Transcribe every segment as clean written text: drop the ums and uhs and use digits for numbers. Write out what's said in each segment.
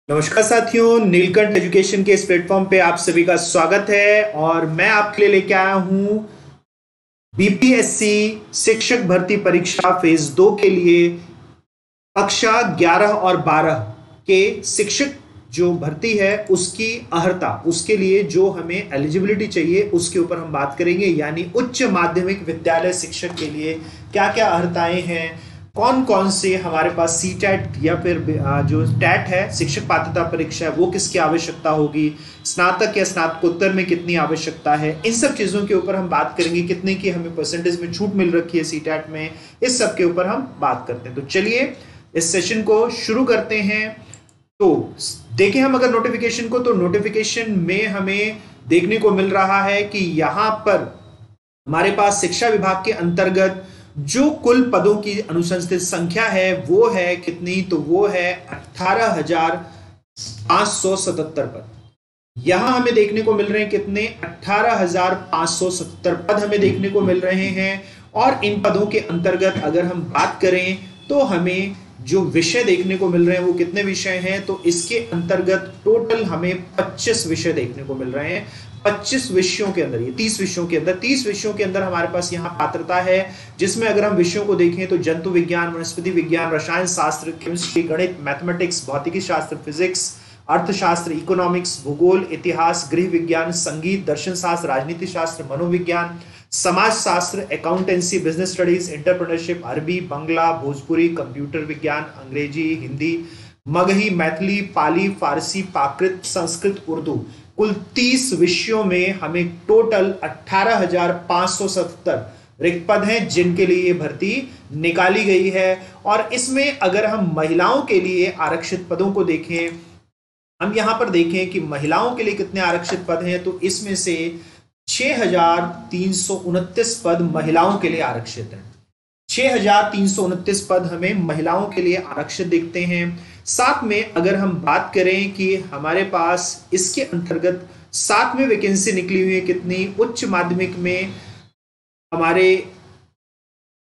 नमस्कार साथियों, नीलकंठ एजुकेशन के इस प्लेटफॉर्म पे आप सभी का स्वागत है। और मैं आपके लिए लेके आया हूं बीपीएससी शिक्षक भर्ती परीक्षा फेज 2 के लिए कक्षा 11 और 12 के शिक्षक जो भर्ती है उसकी अर्हता, उसके लिए जो हमें एलिजिबिलिटी चाहिए उसके ऊपर हम बात करेंगे। यानी उच्च माध्यमिक विद्यालय शिक्षक के लिए क्या क्या अर्हताएं हैं, कौन कौन से हमारे पास सी टैट या फिर जो टैट है शिक्षक पात्रता परीक्षा है वो किसकी आवश्यकता होगी, स्नातक या स्नातकोत्तर में कितनी आवश्यकता है, इन सब चीजों के ऊपर हम बात करेंगे। कितने की हमें परसेंटेज में छूट मिल रखी है सी टैट में, इस सब के ऊपर हम बात करते हैं। तो चलिए इस सेशन को शुरू करते हैं। तो देखें हम अगर नोटिफिकेशन को, तो नोटिफिकेशन में हमें देखने को मिल रहा है कि यहां पर हमारे पास शिक्षा विभाग के अंतर्गत जो कुल पदों की अनुशंसित संख्या है वो है कितनी, तो वो है 18,577 पद। यहां हमें देखने को मिल रहे हैं कितने, 18,577 पद हमें देखने को मिल रहे हैं। और इन पदों के अंतर्गत अगर हम बात करें तो हमें जो विषय देखने को मिल रहे हैं वो कितने विषय हैं, तो इसके अंतर्गत टोटल हमें 25 विषय देखने को मिल रहे हैं। 25 विषयों के अंदर, ये 30 विषयों के अंदर, 30 विषयों के अंदर हमारे पास यहाँ पात्रता है, जिसमें अगर हम विषयों को देखें तो जंतु विज्ञान, वनस्पति विज्ञान, रसायन शास्त्र, केमिस्ट्री, गणित, मैथमेटिक्स, भौतिकी शास्त्र, फिजिक्स, अर्थशास्त्र, इकोनॉमिक्स, भूगोल, इतिहास, गृह विज्ञान, संगीत, दर्शन शास्त्र, राजनीति शास्त्र, मनोविज्ञान, समाज शास्त्र, अकाउंटेंसी, बिजनेस स्टडीज, एंटरप्रेन्योरशिप, अरबी, बंगला, भोजपुरी, कंप्यूटर विज्ञान, अंग्रेजी, हिंदी, मगही, मैथिली, पाली, फारसी, प्राकृत, संस्कृत, उर्दू, कुल 30 विषयों में हमें टोटल 18,577 रिक्त पद हैं जिनके लिए ये भर्ती निकाली गई है। और इसमें अगर हम महिलाओं के लिए आरक्षित पदों को देखें, हम यहां पर देखें कि महिलाओं के लिए कितने आरक्षित पद हैं, तो इसमें से 6,329 पद महिलाओं के लिए आरक्षित हैं। 6,329 पद हमें महिलाओं के लिए आरक्षित दिखते हैं। साथ में अगर हम बात करें कि हमारे पास इसके अंतर्गत साथ में वैकेंसी निकली हुई है कितनी, उच्च माध्यमिक में हमारे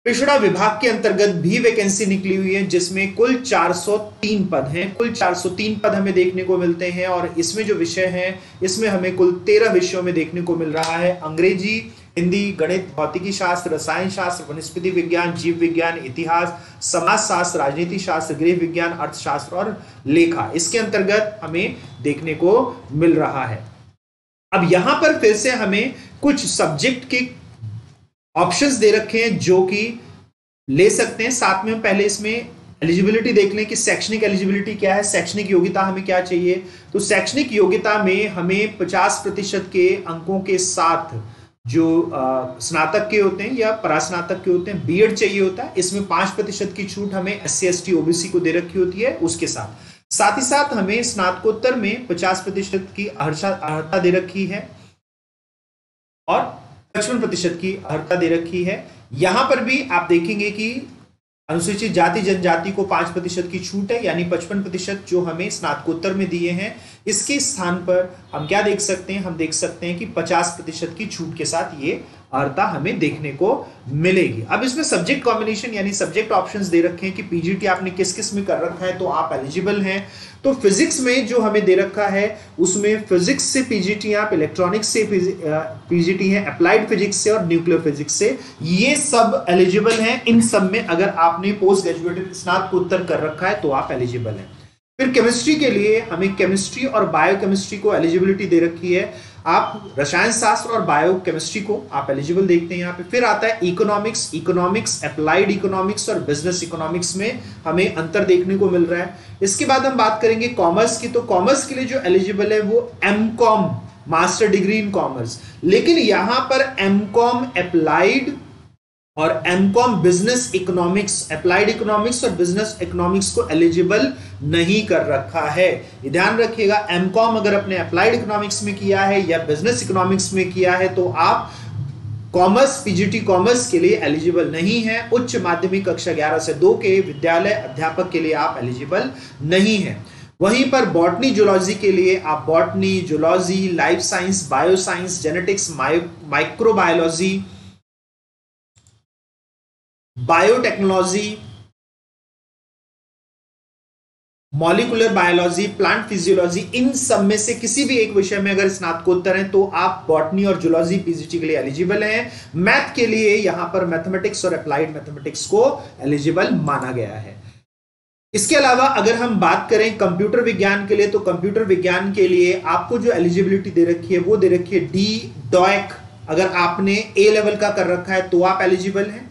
पिछड़ा विभाग के अंतर्गत भी वैकेंसी निकली हुई है जिसमें कुल 403 पद हैं। कुल 403 पद हमें देखने को मिलते हैं। और इसमें जो विषय हैं इसमें हमें कुल 13 विषयों में देखने को मिल रहा है, अंग्रेजी, हिंदी, गणित, भौतिकी शास्त्र, रसायन शास्त्र, वनस्पति विज्ञान, जीव विज्ञान, इतिहास, समाज शास्त्र, राजनीति शास्त्र, गृह विज्ञान, अर्थशास्त्र और लेखा इसके अंतर्गत हमें देखने को मिल रहा है। अब यहां पर फिर से हमें कुछ सब्जेक्ट के ऑप्शंस दे रखे हैं जो कि ले सकते हैं। साथ में हम पहले इसमें एलिजिबिलिटी देख लें कि शैक्षणिक एलिजिबिलिटी क्या है, शैक्षणिक योग्यता हमें क्या चाहिए। तो शैक्षणिक योग्यता में हमें 50% के अंकों के साथ जो स्नातक के होते हैं या परास्नातक के होते हैं, बीएड चाहिए होता है। इसमें 5% की छूट हमें SC ST OBC को दे रखी होती है। उसके साथ ही साथ हमें स्नातकोत्तर में 50% की अर्हता दे रखी है और 55% की अर्हता दे रखी है। यहां पर भी आप देखेंगे कि अनुसूचित जाति जनजाति को 5% की छूट है, यानी 55% जो हमें स्नातकोत्तर में दिए हैं। इसके स्थान पर हम क्या देख सकते हैं, हम देख सकते हैं कि 50% की छूट के साथ ये अर्हता हमें देखने को मिलेगी। अब इसमें सब्जेक्ट कॉम्बिनेशन यानी सब्जेक्ट ऑप्शंस दे रखे हैं कि पीजीटी आपने किस किस में कर रखा है तो आप एलिजिबल हैं। तो फिजिक्स में जो हमें दे रखा है उसमें फिजिक्स से पीजीटी, आप इलेक्ट्रॉनिक्स से पीजीटी है, अप्लाइड फिजिक्स से और न्यूक्लियर फिजिक्स से, ये सब एलिजिबल हैं। इन सब में अगर आपने पोस्ट ग्रेजुएट स्नातकोत्तर कर रखा है तो आप एलिजिबल हैं। फिर केमिस्ट्री के लिए हमें केमिस्ट्री और बायोकेमिस्ट्री को एलिजिबिलिटी दे रखी है। आप रसायन शास्त्र और बायोकेमिस्ट्री को आप एलिजिबल देखते हैं यहाँ पे। फिर आता है इकोनॉमिक्स, अप्लाइड इकोनॉमिक्स और बिजनेस इकोनॉमिक्स में हमें अंतर देखने को मिल रहा है। इसके बाद हम बात करेंगे कॉमर्स की। तो कॉमर्स के लिए जो एलिजिबल है वो MCom, master degree in commerce, लेकिन यहां पर एमकॉम अप्लाइड और MCom business economics, applied economics और बिजनेस इकोनॉमिक्स को एलिजिबल नहीं कर रखा है। ये ध्यान रखिएगा, एमकॉम अगर अपने अप्लाइड इकोनॉमिक्स में किया है या बिजनेस इकोनॉमिक्स में किया है तो आप कॉमर्स, पीजीटी कॉमर्स के लिए एलिजिबल नहीं है। उच्च माध्यमिक कक्षा 11 से 2 के विद्यालय अध्यापक के लिए आप एलिजिबल नहीं है। वहीं पर बॉटनी जूलॉजी के लिए आप botany, zoology, life science, bio science, genetics, microbiology, biotechnology, molecular biology, plant physiology, इन सब में से किसी भी एक विषय में अगर स्नातकोत्तर हैं तो आप बॉटनी और जूलॉजी पीजीटी के लिए एलिजिबल हैं। मैथ के लिए यहां पर मैथमेटिक्स और अप्लाइड मैथमेटिक्स को एलिजिबल माना गया है। इसके अलावा अगर हम बात करें कंप्यूटर विज्ञान के लिए, तो कंप्यूटर विज्ञान के लिए आपको जो एलिजिबिलिटी दे रखी है वो दे रखी है डी डॉएक। अगर आपने ए लेवल का कर रखा है तो आप एलिजिबल हैं।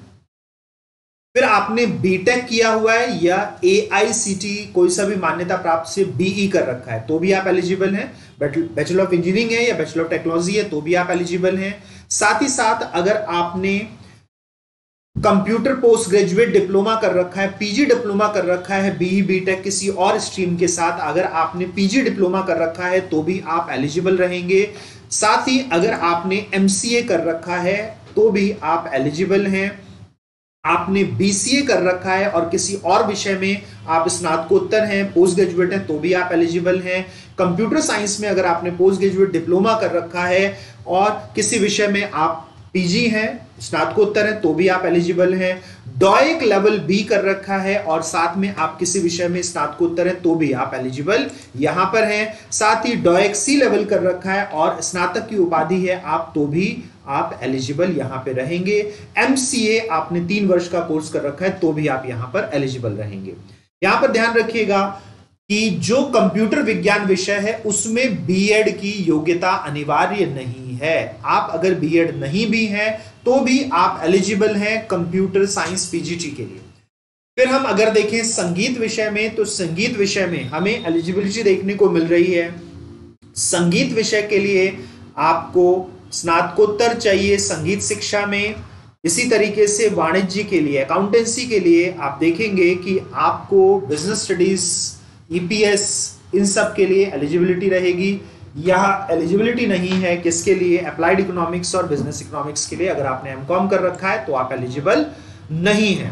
फिर आपने बीटेक किया हुआ है या एआईसीटी कोई सा भी मान्यता प्राप्त से बीई कर रखा है तो भी आप एलिजिबल हैं। बैचलर ऑफ इंजीनियरिंग है या बैचलर ऑफ टेक्नोलॉजी है तो भी आप एलिजिबल हैं। साथ ही साथ अगर आपने कंप्यूटर पोस्ट ग्रेजुएट डिप्लोमा कर रखा है, पीजी डिप्लोमा कर रखा है, बीई बीटेक किसी और स्ट्रीम के साथ अगर आपने पीजी डिप्लोमा कर रखा है तो भी आप एलिजिबल रहेंगे। साथ ही अगर आपने एमसीए कर रखा है तो भी आप एलिजिबल हैं। आपने बीसीए कर रखा है और किसी और विषय में आप स्नातकोत्तर हैं, पोस्ट ग्रेजुएट हैं तो भी आप एलिजिबल हैं। कंप्यूटर साइंस में अगर आपने पोस्ट ग्रेजुएट डिप्लोमा कर रखा है और किसी विषय में आप पीजी हैं, स्नातकोत्तर हैं तो भी आप एलिजिबल हैं। डॉएक लेवल बी कर रखा है और साथ में आप किसी विषय में स्नातकोत्तर हैं तो भी आप एलिजिबल यहां पर हैं। साथ ही डॉएक सी लेवल कर रखा है और स्नातक की उपाधि है आप तो भी आप एलिजिबल यहां पे रहेंगे। एमसीए आपने 3 वर्ष का कोर्स कर रखा है तो भी आप यहां पर एलिजिबल रहेंगे। यहां पर ध्यान रखिएगा कि जो कंप्यूटर विज्ञान विषय है उसमें बीएड की योग्यता अनिवार्य नहीं है। आप अगर बीएड नहीं भी हैं तो भी आप एलिजिबल हैं कंप्यूटर साइंस पीजीटी के लिए। फिर हम अगर देखें संगीत विषय में, तो संगीत विषय में हमें एलिजिबिलिटी देखने को मिल रही है। संगीत विषय के लिए आपको स्नातकोत्तर चाहिए संगीत शिक्षा में। इसी तरीके से वाणिज्य के लिए, अकाउंटेंसी के लिए आप देखेंगे कि आपको बिजनेस स्टडीज, ईपीएस, इन सब के लिए एलिजिबिलिटी रहेगी। यह एलिजिबिलिटी नहीं है किसके लिए, अप्लाइड इकोनॉमिक्स और बिजनेस इकोनॉमिक्स के लिए। अगर आपने एमकॉम कर रखा है तो आप एलिजिबल नहीं है।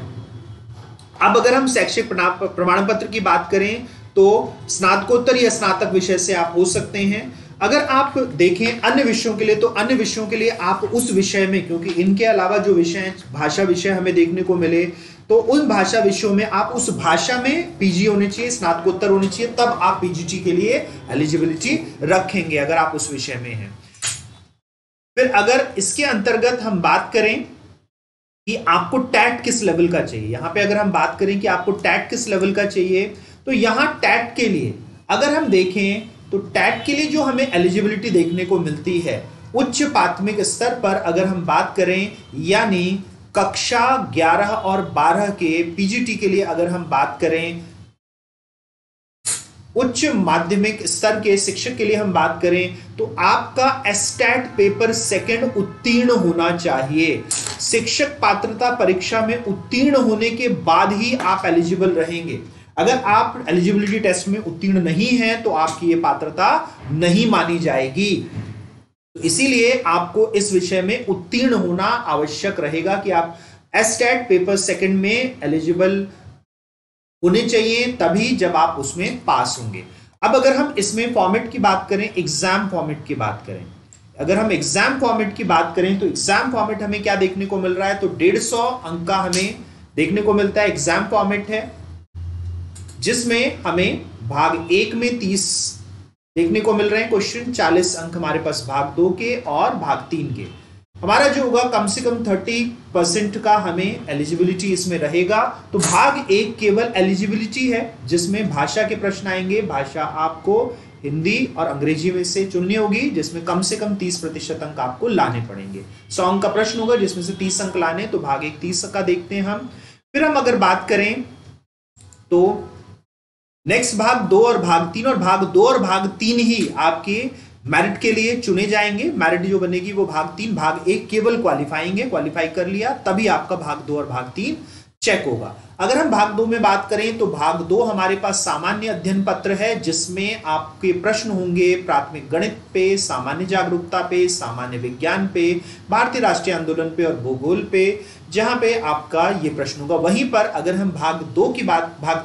अब अगर हम शैक्षिक प्रमाण पत्र की बात करें तो स्नातकोत्तर या स्नातक विषय से आप हो सकते हैं। अगर आप देखें अन्य विषयों के लिए, तो अन्य विषयों के लिए आप उस विषय में, क्योंकि इनके अलावा जो विषय भाषा विषय हमें देखने को मिले, तो उन भाषा विषयों में आप उस भाषा में पीजी होने चाहिए, स्नातकोत्तर होनी चाहिए, तब आप पीजीटी के लिए एलिजिबिलिटी रखेंगे अगर आप उस विषय में हैं। फिर अगर इसके अंतर्गत हम बात करें कि आपको टैट किस लेवल का चाहिए, यहां पे अगर हम बात करें कि आपको टैट किस लेवल का चाहिए, तो यहां टैट के लिए अगर हम देखें तो टैट के लिए जो हमें एलिजिबिलिटी देखने को मिलती है उच्च प्राथमिक स्तर पर अगर हम बात करें, यानी कक्षा 11 और 12 के पीजीटी के लिए अगर हम बात करें, उच्च माध्यमिक स्तर के शिक्षक के लिए हम बात करें, तो आपका एस्टैट पेपर सेकंड उत्तीर्ण होना चाहिए। शिक्षक पात्रता परीक्षा में उत्तीर्ण होने के बाद ही आप एलिजिबल रहेंगे। अगर आप एलिजिबिलिटी टेस्ट में उत्तीर्ण नहीं हैं तो आपकी ये पात्रता नहीं मानी जाएगी। तो इसीलिए आपको इस विषय में उत्तीर्ण होना आवश्यक रहेगा कि आप एस्टैट पेपर सेकंड में एलिजिबल होने चाहिए, तभी जब आप उसमें पास होंगे। अब अगर हम इसमें फॉर्मेट की बात करें, एग्जाम फॉर्मेट की बात करें, अगर हम एग्जाम फॉर्मेट की बात करें तो एग्जाम फॉर्मेट हमें क्या देखने को मिल रहा है, तो 150 अंक का हमें देखने को मिलता है। एग्जाम फॉर्मेट है जिसमें हमें भाग 1 में 30 देखने को मिल रहे हैं क्वेश्चन, 40 अंक हमारे पास भाग 2 के और भाग 3 के। हमारा जो होगा कम से कम 30% का हमें एलिजिबिलिटी इसमें रहेगा। तो भाग 1 केवल एलिजिबिलिटी है जिसमें भाषा के प्रश्न आएंगे। भाषा आपको हिंदी और अंग्रेजी में से चुननी होगी, जिसमें कम से कम 30% अंक आपको लाने पड़ेंगे। 100 अंक का प्रश्न होगा जिसमें से 30 अंक लाने, तो भाग 1 30 का देखते हैं हम। फिर हम अगर बात करें तो नेक्स्ट भाग 2 और भाग 3, और भाग 2 और भाग 3 ही आपके मेरिट के लिए चुने जाएंगे। मेरिट जो बनेगी वो भाग 3, भाग 1 केवल क्वालिफाई कर लिया तभी आपका भाग 2 और भाग 3 चेक होगा। अगर हम भाग 2 में बात करें तो भाग 2 हमारे पास सामान्य अध्ययन पत्र है, जिसमें आपके प्रश्न होंगे प्राथमिक गणित पे, सामान्य जागरूकता पे, सामान्य विज्ञान पे, भारतीय राष्ट्रीय आंदोलन पे और भूगोल पे, जहां पे आपका ये प्रश्न होगा। वहीं पर अगर हम भाग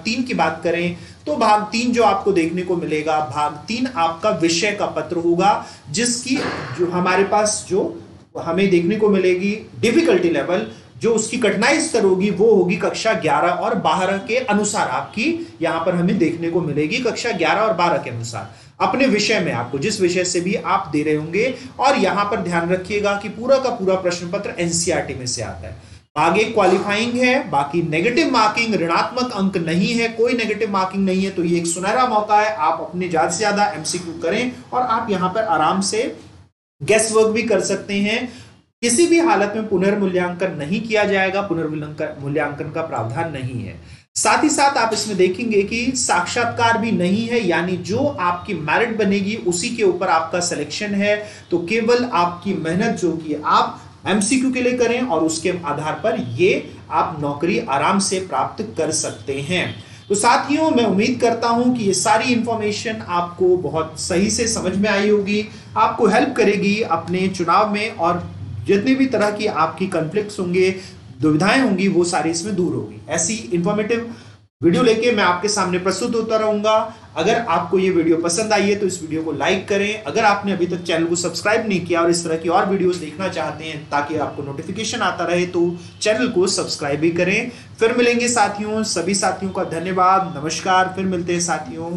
3 की बात करें तो भाग 3 जो आपको देखने को मिलेगा, भाग 3 आपका विषय का पत्र होगा, जिसकी जो हमारे पास जो हमें देखने को मिलेगी डिफिकल्टी लेवल जो उसकी कठिनाई स्तर होगी वो होगी कक्षा 11 और 12 के अनुसार। आपकी यहां पर हमें देखने को मिलेगी कक्षा 11 और 12 के अनुसार अपने विषय में, आपको जिस विषय से भी आप दे रहे होंगे। और यहां पर ध्यान रखिएगा कि पूरा का पूरा प्रश्न पत्र एनसीईआरटी में से आता है। आगे क्वालिफाइंग है, बाकी नेगेटिव मार्किंग, ऋणात्मक अंक नहीं है, कोई नेगेटिव मार्किंग नहीं है। तो ये एक सुनहरा मौका है, आप अपने ज्यादा से ज्यादा एमसीक्यू करें और आप यहां पर आराम से गेस वर्क भी कर सकते हैं। किसी भी हालत में पुनर्मूल्यांकन नहीं किया जाएगा, पुनर्मूल्यांकन का प्रावधान नहीं है। साथ ही साथ आप इसमें देखेंगे कि साक्षात्कार भी नहीं है, यानी जो आपकी मेरिट बनेगी उसी के ऊपर आपका सिलेक्शन है। तो केवल आपकी मेहनत जो कि आप एमसीक्यू के लिए करें और उसके आधार पर ये आप नौकरी आराम से प्राप्त कर सकते हैं। तो साथियों, मैं उम्मीद करता हूं कि ये सारी इंफॉर्मेशन आपको बहुत सही से समझ में आई होगी, आपको हेल्प करेगी अपने चुनाव में, और जितनी भी तरह की आपकी कॉन्फ्लिक्ट्स होंगे, दुविधाएं होंगी, वो सारी इसमें दूर होगी। ऐसी इंफॉर्मेटिव वीडियो लेके मैं आपके सामने प्रस्तुत होता रहूंगा। अगर आपको ये वीडियो पसंद आई है तो इस वीडियो को लाइक करें। अगर आपने अभी तक चैनल को सब्सक्राइब नहीं किया और इस तरह की और वीडियोस देखना चाहते हैं ताकि आपको नोटिफिकेशन आता रहे, तो चैनल को सब्सक्राइब भी करें। फिर मिलेंगे साथियों, सभी साथियों का धन्यवाद, नमस्कार, फिर मिलते हैं साथियों।